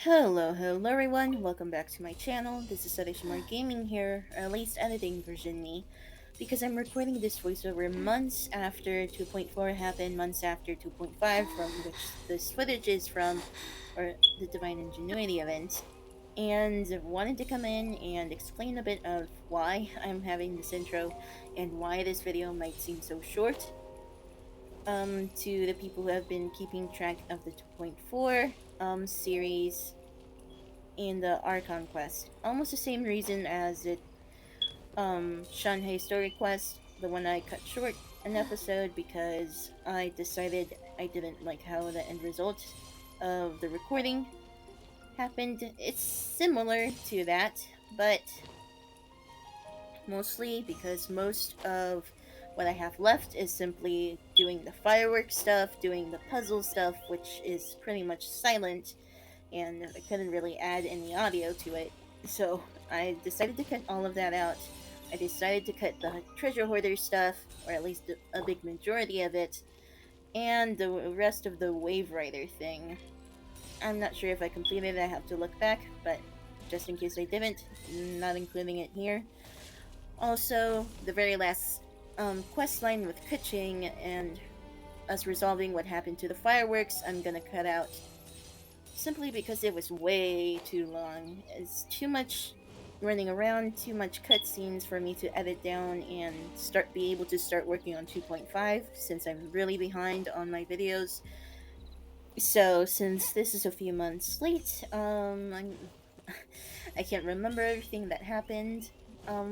Hello everyone, welcome back to my channel. This is Adishimar Gaming here, or at least editing version me, because I'm recording this voiceover months after 2.4 happened, months after 2.5, from which this footage is from, or the Divine Ingenuity event, and wanted to come in and explain a bit of why I'm having this intro, and why this video might seem so short. To the people who have been keeping track of the 2.4 series in the Archon quest. Almost the same reason as it Shanhei story quest, the one I cut short an episode because I decided I didn't like how the end result of the recording happened. It's similar to that, but mostly because most of what I have left is simply doing the firework stuff, doing the puzzle stuff, which is pretty much silent, and I couldn't really add any audio to it. So I decided to cut all of that out. I decided to cut the treasure hoarder stuff, or at least a big majority of it, and the rest of the wave rider thing. I'm not sure if I completed it, I have to look back, but just in case I didn't, not including it here. Also, the very last quest line with Keqing and us resolving what happened to the fireworks, I'm gonna cut out simply because it was way too long. It's too much running around, too much cutscenes for me to edit down and be able to start working on 2.5 since I'm really behind on my videos. So since this is a few months late, I can't remember everything that happened.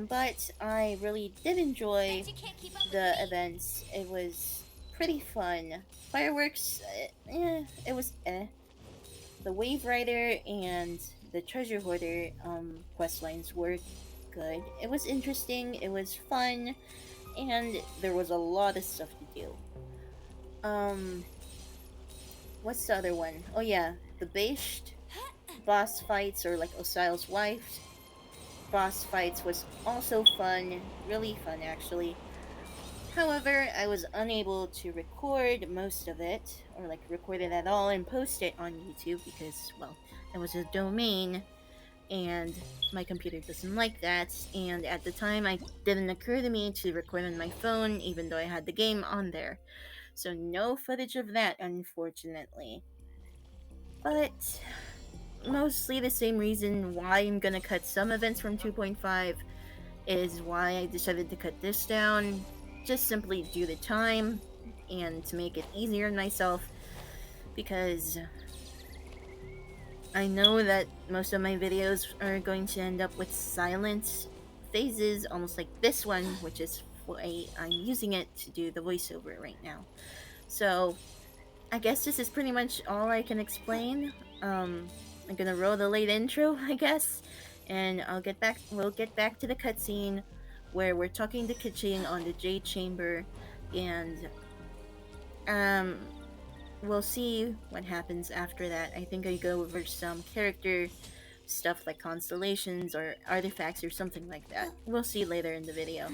But I really did enjoy the events. It was pretty fun. Fireworks, it was The Wave Rider and the Treasure Hoarder quest lines were good. It was interesting, it was fun, and there was a lot of stuff to do. Um, what's the other one? Oh yeah, the Bashed boss fights, or like Osial's wife boss fights, was also fun, really fun actually. However, I was unable to record most of it, or like record it at all and post it on YouTube because, well, it was a domain and my computer doesn't like that. And at the time, it didn't occur to me to record on my phone, even though I had the game on there. So, no footage of that, unfortunately. But mostly the same reason why I'm gonna cut some events from 2.5 is why I decided to cut this down. Just simply due to time and to make it easier on myself, because I know that most of my videos are going to end up with silent phases, almost like this one, which is why I'm using it to do the voiceover right now. So, I guess this is pretty much all I can explain. I'm gonna roll the late intro, I guess, and we'll get back to the cutscene where we're talking to Keqing on the Jade Chamber, and um, we'll see what happens after that. I think I go over some character stuff like constellations or artifacts or something like that. We'll see later in the video.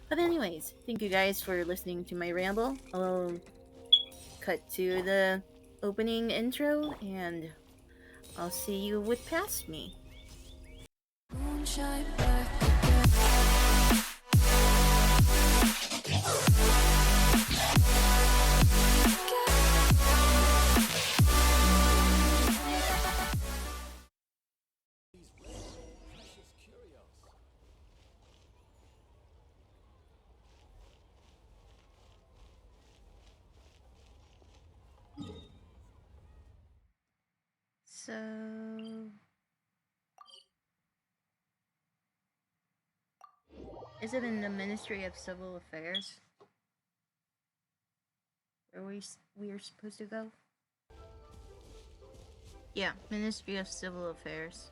But anyways, thank you guys for listening to my ramble. I'll cut to the opening intro and I'll see you with Past Me. Moonshine back again. So, is it in the Ministry of Civil Affairs? Where we are supposed to go? Yeah, Ministry of Civil Affairs.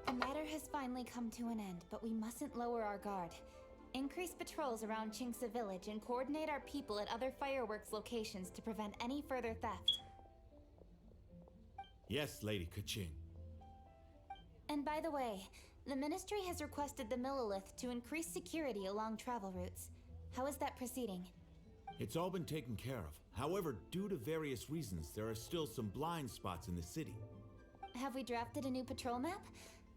A matter has finally come to an end, but we mustn't lower our guard. Increase patrols around Qingce village and coordinate our people at other fireworks locations to prevent any further theft. Yes, Lady Keqing. And by the way, the Ministry has requested the Millilith to increase security along travel routes. How is that proceeding? It's all been taken care of. However, due to various reasons, there are still some blind spots in the city. Have we drafted a new patrol map?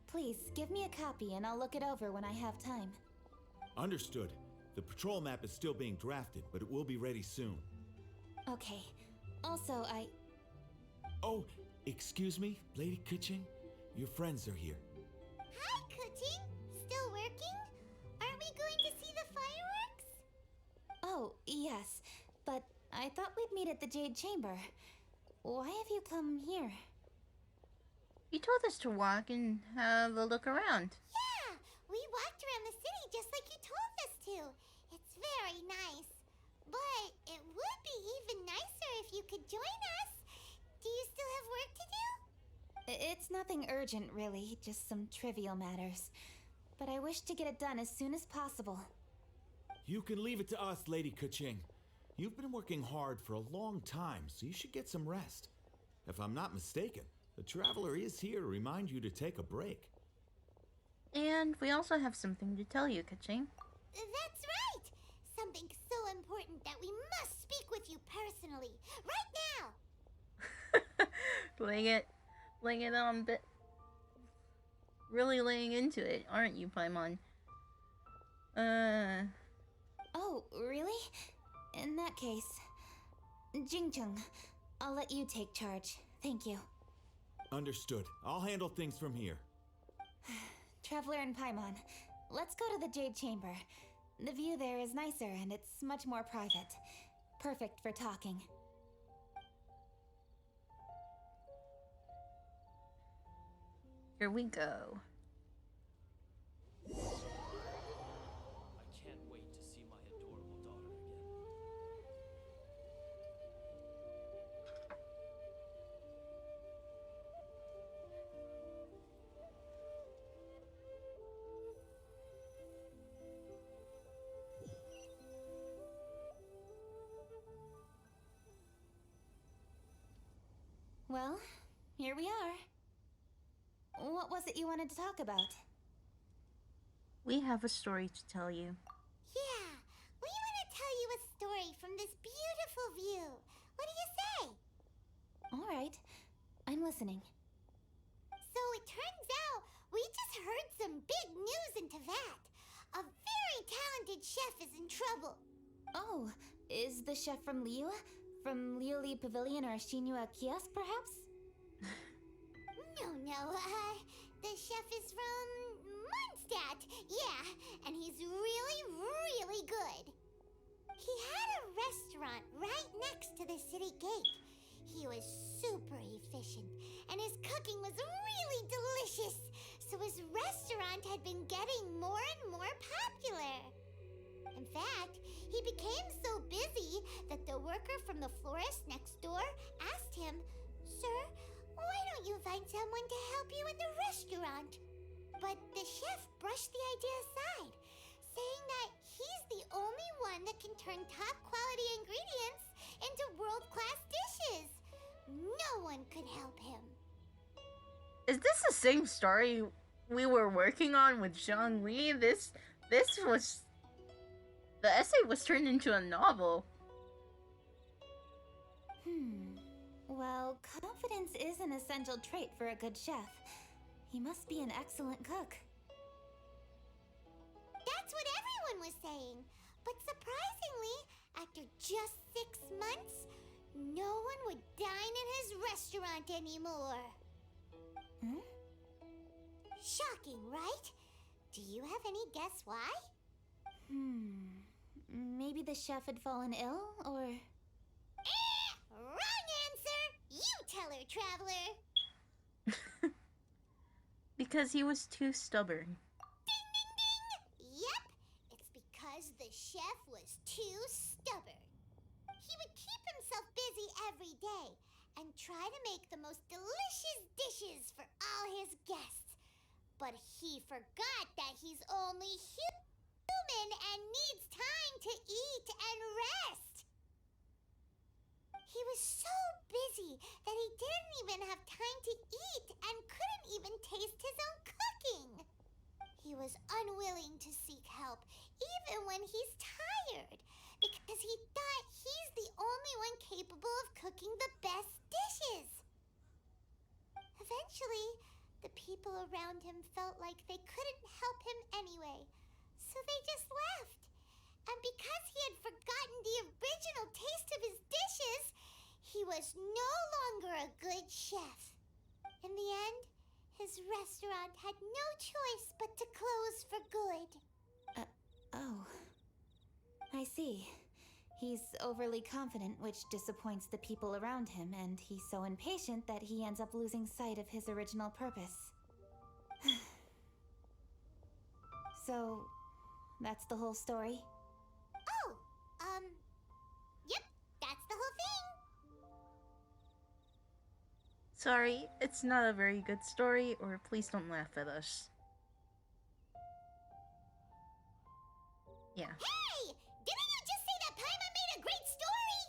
Please, give me a copy and I'll look it over when I have time. Understood. The patrol map is still being drafted, but it will be ready soon. Okay. Also, Oh, excuse me, Lady Keqing? Your friends are here. Hi, Keqing. Still working? Aren't we going to see the fireworks? Oh, yes. But I thought we'd meet at the Jade Chamber. Why have you come here? You told us to walk and have a look around. Yeah, we walked around the city just like you told us to. It's very nice. But it would be even nicer if you could join us. Do you still have work to do? It's nothing urgent, really, just some trivial matters. But I wish to get it done as soon as possible. You can leave it to us, Lady Keqing. You've been working hard for a long time, so you should get some rest. If I'm not mistaken, the Traveler is here to remind you to take a break. And we also have something to tell you, Keqing. That's right. Something so important that we must speak with you personally. Right now. Laying it on bit. Really laying into it, aren't you, Paimon? Oh, really? In that case, Jingcheng, I'll let you take charge. Thank you. Understood. I'll handle things from here. Traveler and Paimon, let's go to the Jade Chamber. The view there is nicer and it's much more private. Perfect for talking. Here we go. I can't wait to see my adorable daughter again. Well, here we are. What was it you wanted to talk about? We have a story to tell you. Yeah, we want to tell you a story from this beautiful view. What do you say? All right, I'm listening. So it turns out we just heard some big news in Teyvat. A very talented chef is in trouble. Oh, is the chef from Liu? From Liuli Pavilion or Shinua Kiosk, perhaps? No, the chef is from Mondstadt. Yeah, and he's really, really good. He had a restaurant right next to the city gate. He was super efficient, and his cooking was really delicious. So his restaurant had been getting more and more popular. In fact, he became so busy that the worker from the florist next door asked him, "Sir, why don't you find someone to help you in the restaurant?" But the chef brushed the idea aside, saying that he's the only one that can turn top quality ingredients into world-class dishes. No one could help him. Is this the same story we were working on with Zhongli? This was... The essay was turned into a novel. Well, confidence is an essential trait for a good chef. He must be an excellent cook. That's what everyone was saying. But surprisingly, after just 6 months, no one would dine in his restaurant anymore. Shocking, right? Do you have any guess why? Maybe the chef had fallen ill, or... Wrong answer! You tell her, Traveler! Because he was too stubborn. Ding, ding, ding! Yep, it's because the chef was too stubborn. He would keep himself busy every day and try to make the most delicious dishes for all his guests. But he forgot that he's only human and needs time to eat and rest. He was so busy that he didn't even have time to eat and couldn't even taste his own cooking. He was unwilling to seek help, even when he's tired, because he thought he's the only one capable of cooking the best dishes. Eventually, the people around him felt like they couldn't help him anyway, so they just left. And because he had forgotten the original taste of his dishes, he was no longer a good chef. In the end, his restaurant had no choice but to close for good. Oh. I see. He's overly confident, which disappoints the people around him, and he's so impatient that he ends up losing sight of his original purpose. So, that's the whole story? Oh, yep, that's the whole thing. Sorry, it's not a very good story, or please don't laugh at us. Yeah. Hey, didn't you just say that Paimon made a great story?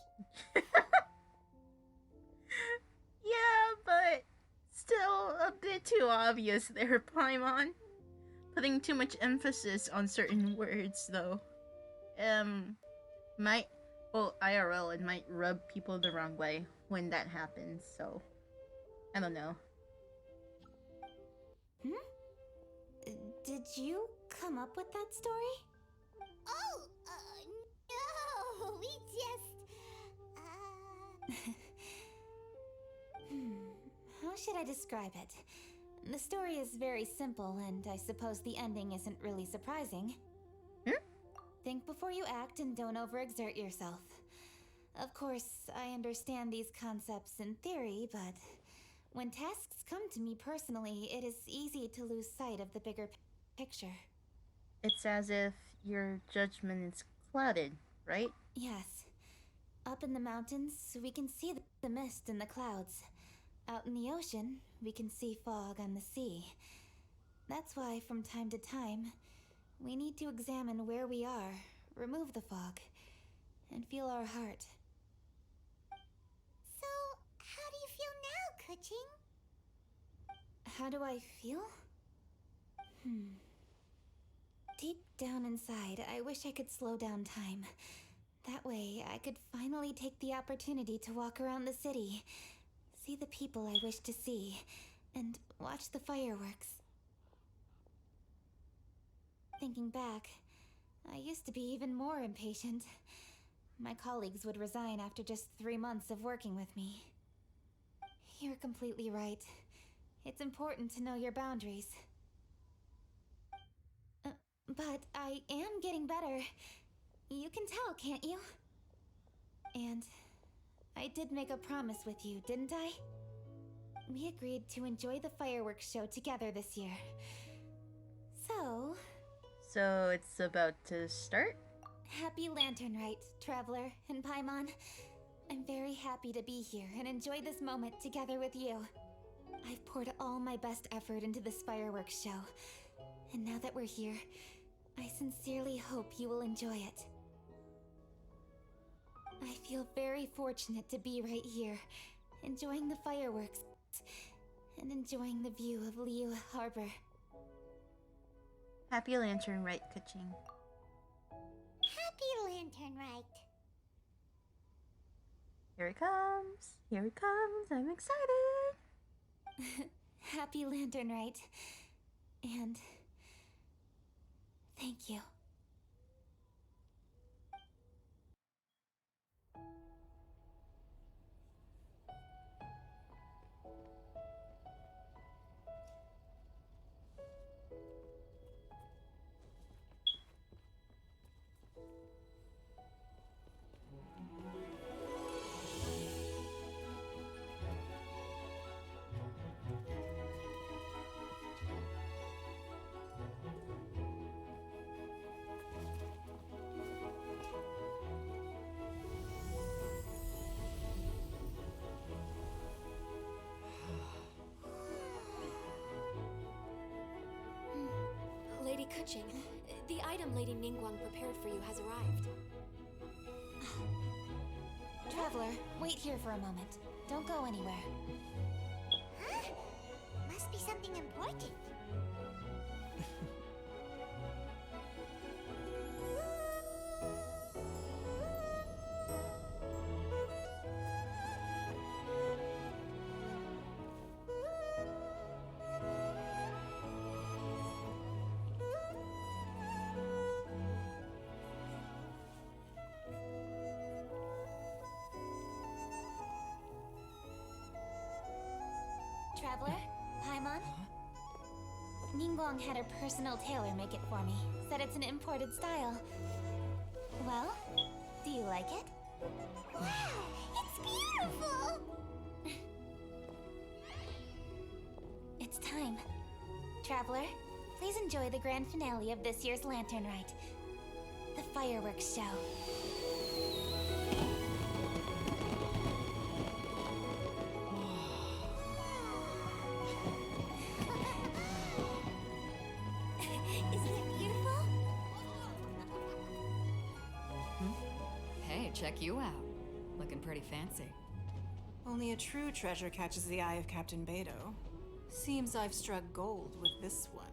Yeah, but still a bit too obvious there, Paimon. Putting too much emphasis on certain words, though. Might, well, IRL, it might rub people the wrong way when that happens, so I don't know. Did you come up with that story? Oh, no, we just, How should I describe it? The story is very simple, and I suppose the ending isn't really surprising. Think before you act and don't overexert yourself. Of course, I understand these concepts in theory, but when tasks come to me personally, it is easy to lose sight of the bigger picture. It's as if your judgment is clouded, right? Yes. Up in the mountains, we can see the mist in the clouds. Out in the ocean, we can see fog on the sea. That's why, from time to time, we need to examine where we are, remove the fog, and feel our heart. so, how do you feel now, Keqing? How do I feel? Deep down inside, I wish I could slow down time. That way, I could finally take the opportunity to walk around the city, see the people I wish to see, and watch the fireworks. Thinking back, I used to be even more impatient. My colleagues would resign after just 3 months of working with me. You're completely right. It's important to know your boundaries. But I am getting better. You can tell, can't you? And I did make a promise with you, didn't I? We agreed to enjoy the fireworks show together this year. So... So it's about to start? Happy Lantern Rite, Traveler and Paimon. I'm very happy to be here and enjoy this moment together with you. I've poured all my best effort into this fireworks show. And now that we're here, I sincerely hope you will enjoy it. I feel very fortunate to be right here, enjoying the fireworks, and enjoying the view of Liu Harbor. Happy Lantern Rite, Keqing. Happy Lantern Rite. Here it comes. Here it comes. I'm excited. Happy Lantern Rite. And... thank you. Lady Keqing, the item Lady Ningguang prepared for you has arrived. Traveler, wait here for a moment. Don't go anywhere. Traveler, Paimon. Ningguang had her personal tailor make it for me. Said it's an imported style. Well, do you like it? Wow, it's beautiful! It's time. Traveler, please enjoy the grand finale of this year's Lantern Rite. The fireworks show. Isn't it beautiful? Hey, check you out. Looking pretty fancy. Only a true treasure catches the eye of Captain Beto. Seems I've struck gold with this one.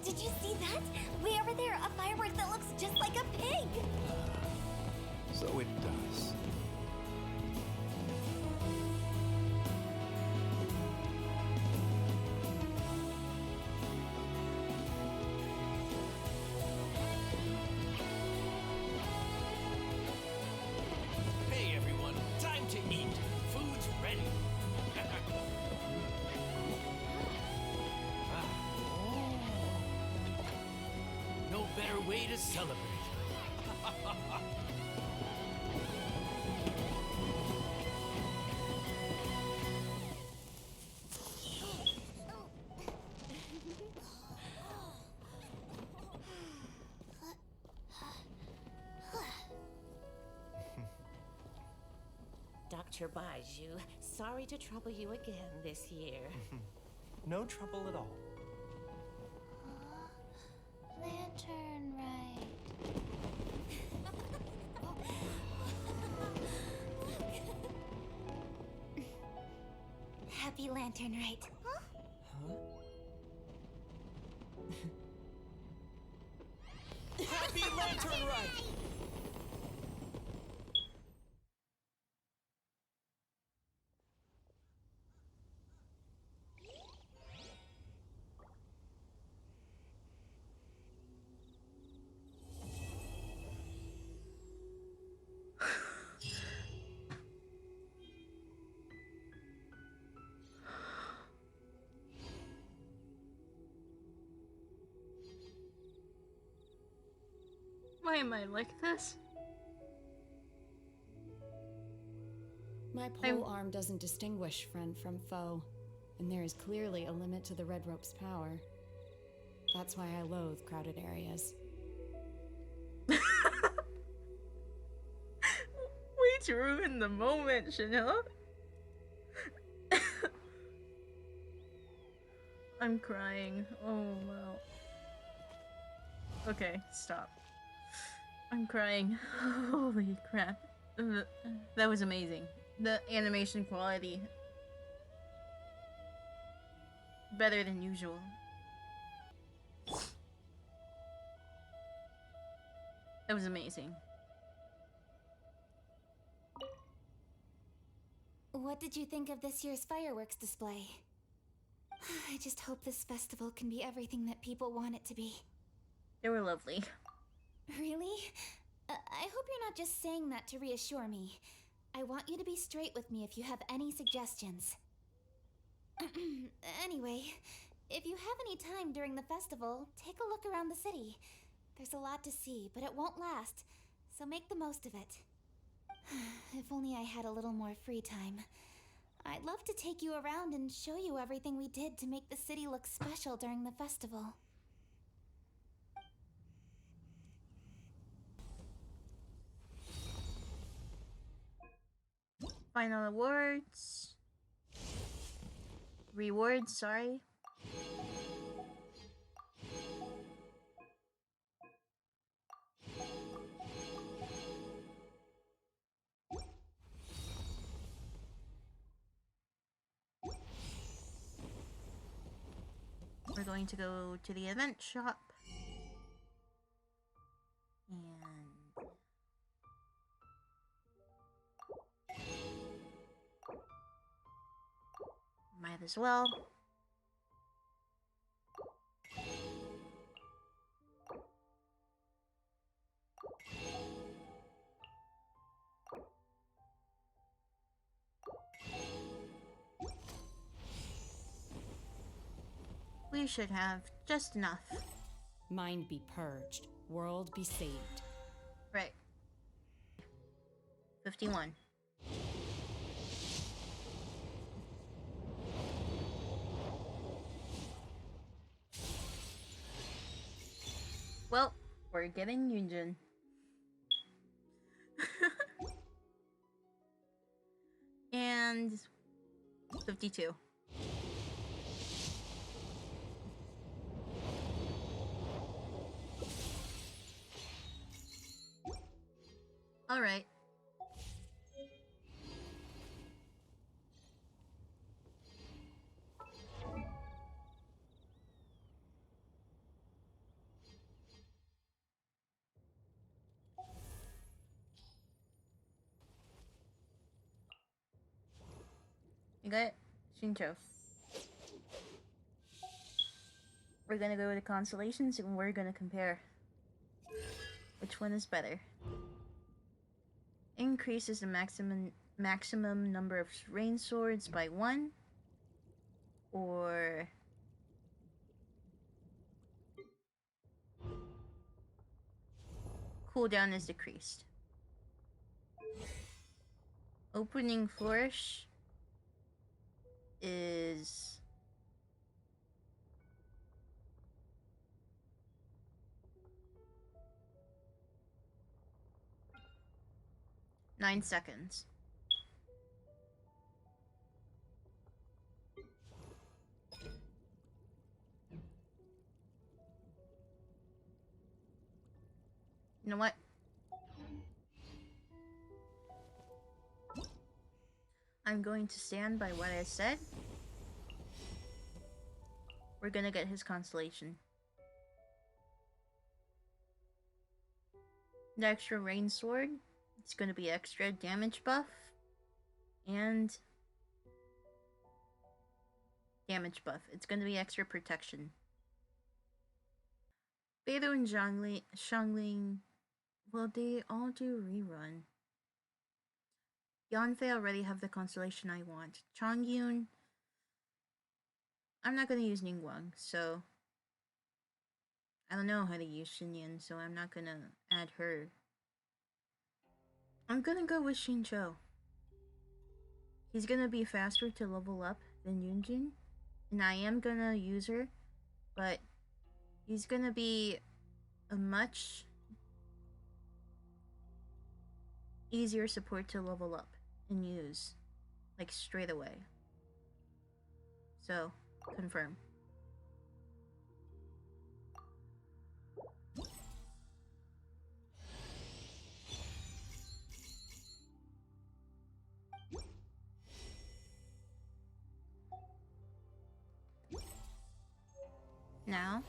Did you see that? Way over there, a firework that looks just like a pig! So it does. Hey everyone, time to eat. Food's ready. No better way to celebrate. Dr. Baiju, sorry to trouble you again this year. No trouble at all. Lantern Rite. Happy Lantern Rite. Happy Lantern Rite! Why am I like this? My pole arm doesn't distinguish friend from foe, and there is clearly a limit to the red rope's power. That's why I loathe crowded areas. Way to ruin the moment, Chanel. I'm crying. Oh wow. Okay, stop. I'm crying. Holy crap. That was amazing. The animation quality. Better than usual. That was amazing. What did you think of this year's fireworks display? I just hope this festival can be everything that people want it to be. They were lovely. Really? I hope you're not just saying that to reassure me. I want you to be straight with me if you have any suggestions. Anyway, if you have any time during the festival, take a look around the city. There's a lot to see, but it won't last, so make the most of it. If only I had a little more free time. I'd love to take you around and show you everything we did to make the city look special during the festival. Final awards. Rewards, sorry. going to go to the event shop. And might as well. We should have just enough. Mind be purged, world be saved. Right. 51. Well, we're getting Yunjin. And 52. All right. You got it? Shincho. We're gonna go with the constellations and we're gonna compare. Which one is better? Increases the maximum number of rain swords by 1, or cooldown is decreased. Opening flourish is nine seconds. You know what? I'm going to stand by what I said. We're gonna get his constellation. The extra rain sword, it's gonna be extra damage buff and damage buff. It's gonna be extra protection. Beidou and Xiangling, will they all do rerun? Yanfei already have the constellation I want. Chongyun, I'm not gonna use Ningguang, so I don't know how to use Xinyan, so I'm not gonna add her. I'm gonna go with Xinqiu. He's gonna be faster to level up than Yunjin, and I am gonna use her, but he's gonna be a much easier support to level up and use, like straight away. So, confirm. Now,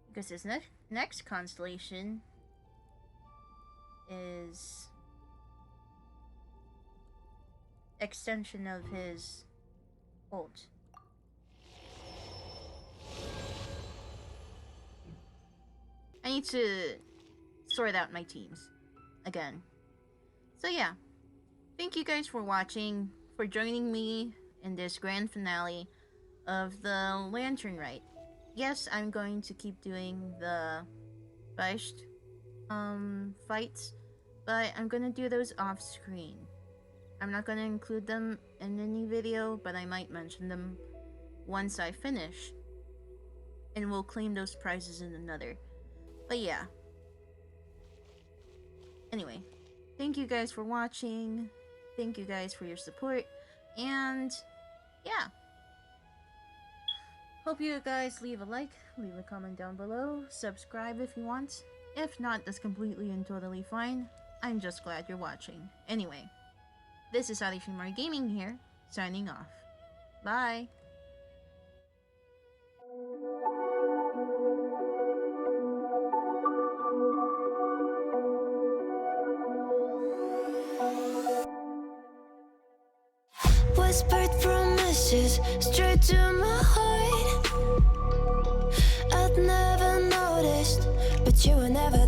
because his next constellation is extension of his ult. I need to sort out my teams again. So yeah, thank you guys for watching, for joining me in this grand finale of the Lantern Rite. Yes, I'm going to keep doing the Feist fights, but I'm gonna do those off screen. I'm not gonna include them in any video, but I might mention them once I finish, and we'll claim those prizes in another. But yeah. Anyway, thank you guys for watching. Thank you guys for your support. And yeah. Hope you guys leave a like, leave a comment down below, subscribe if you want. If not, that's completely and totally fine. I'm just glad you're watching. Anyway, this is Alishimar Gaming here, signing off. Bye! Whispered promises straight to my heart. I'd never noticed, but you were never